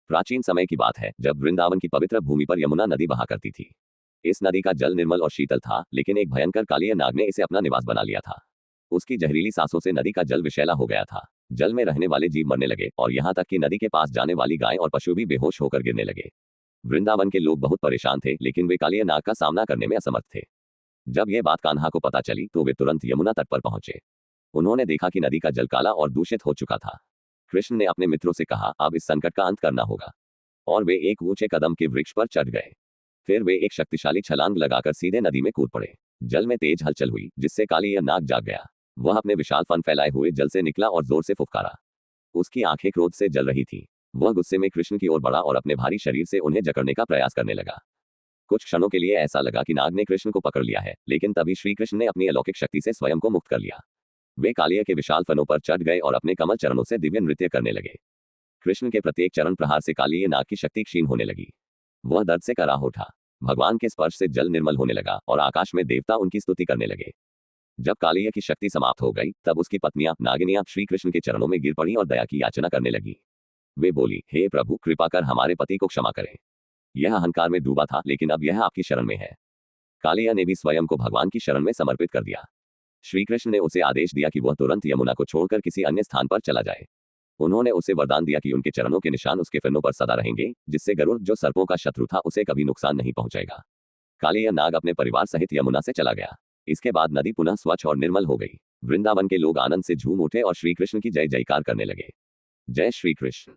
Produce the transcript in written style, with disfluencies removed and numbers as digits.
प्राचीन समय की बात है जब वृंदावन की पवित्र भूमि पर यमुना नदी बहा करती थी। इस नदी का जल निर्मल और शीतल था, लेकिन एक भयंकर कालिया नाग ने इसे अपना निवास बना लिया था। उसकी जहरीली सांसों से नदी का जल विषैला हो गया था। जल में रहने वाले जीव मरने लगे और यहाँ तक कि नदी के पास जाने वाली गाय और पशु भी बेहोश होकर गिरने लगे। वृंदावन के लोग बहुत परेशान थे, लेकिन वे कालिया नाग का सामना करने में असमर्थ थे। जब यह बात कान्हा को पता चली तो वे तुरंत यमुना तट पर पहुंचे। उन्होंने देखा कि नदी का जल काला और दूषित हो चुका था। कृष्ण ने अपने मित्रों से कहा, अब इस संकट का अंत करना होगा। और वे एक ऊंचे कदम के वृक्ष पर चढ़ गए। फिर वे एक शक्तिशाली छलांग लगाकर सीधे नदी में कूद पड़े। जल में तेज हलचल हुई, जिससे कालिया नाग जाग गया। वह अपने विशाल फन फैलाए हुए जल से निकला और जोर से फुफकारा। उसकी आंखें क्रोध से जल रही थीं। वह गुस्से में कृष्ण की ओर बढ़ा और अपने भारी शरीर से उन्हें जकड़ने का प्रयास करने लगा। कुछ क्षणों के लिए ऐसा लगा कि नाग ने कृष्ण को पकड़ लिया है, लेकिन तभी श्री कृष्ण ने अपनी अलौकिक शक्ति से स्वयं को मुक्त कर लिया। वे कालिया के विशाल फनों पर चढ़ गए और अपने कमल चरणों से दिव्य नृत्य करने लगे। कृष्ण के प्रत्येक चरण प्रहार से कालिया नाग की शक्ति क्षीण होने लगी। वह दर्द से कराह उठा। भगवान के स्पर्श से जल निर्मल होने लगा और आकाश में देवता उनकी स्तुति करने लगे। जब कालिया की शक्ति समाप्त हो गई, तब उसकी पत्नियां नागिनियां श्री कृष्ण के चरणों में गिर पड़ी और दया की याचना करने लगी। वे बोली, हे प्रभु, कृपा कर हमारे पति को क्षमा करें। यह अहंकार में डूबा था, लेकिन अब यह आपकी शरण में है। कालिया ने भी स्वयं को भगवान की शरण में समर्पित कर दिया। श्री कृष्ण ने उसे आदेश दिया कि वह तुरंत यमुना को छोड़कर किसी अन्य स्थान पर चला जाए। उन्होंने उसे वरदान दिया कि उनके चरणों के निशान उसके फनों पर सदा रहेंगे, जिससे गरुड़, जो सर्पों का शत्रु था, उसे कभी नुकसान नहीं पहुंचाएगा। कालिया नाग अपने परिवार सहित यमुना से चला गया। इसके बाद नदी पुनः स्वच्छ और निर्मल हो गई। वृंदावन के लोग आनंद से झूम उठे और श्री कृष्ण की जय जयकार करने लगे। जय श्री कृष्ण।